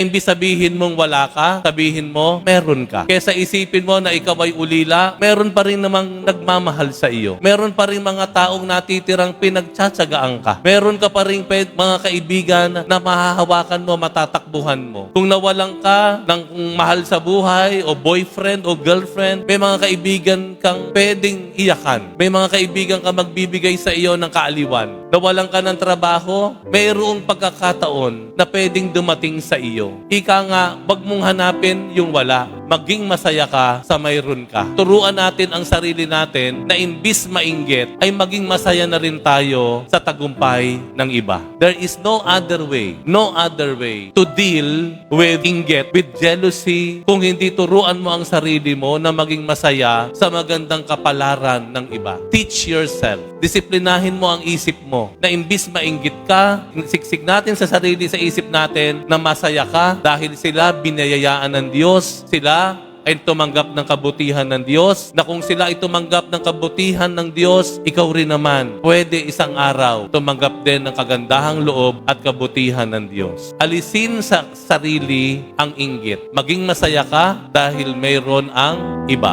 Imbis sabihin mong wala ka, sabihin mo, meron ka. Kesa isipin mo na ikaw ay ulila, meron pa rin namang nagmamahal sa iyo. Meron pa rin mga taong natitirang pinagtsatsagaan ka. Meron ka pa rin mga kaibigan na mahahawakan mo, matatakbuhan mo. Kung nawalan ka ng mahal sa buhay, o boyfriend, o girlfriend, may mga kaibigan kang pwedeng iyakan. May mga kaibigan ka magbibigay sa iyo ng kaaliwan. Nawalan ka ng trabaho, mayroong pagkakataon na pwedeng dumating sa iyo. Ika nga, wag mong hanapin yung wala. Maging masaya ka sa mayroon ka. Turuan natin ang sarili natin na imbis mainggit, ay maging masaya na rin tayo sa tagumpay ng iba. There is no other way to deal with inggit, with jealousy, kung hindi turuan mo ang sarili mo na maging masaya sa magandang kapalaran ng iba. Teach yourself. Disiplinahin mo ang isip mo na imbis mainggit ka, siksik natin sa sarili, sa isip natin na masaya ka dahil sila binayayaan ng Diyos. Sila ay tumanggap ng kabutihan ng Diyos, na kung sila ay tumanggap ng kabutihan ng Diyos, ikaw rin naman, pwede isang araw tumanggap din ng kagandahang loob at kabutihan ng Diyos. Alisin sa sarili ang inggit. Maging masaya ka dahil mayroon ang iba.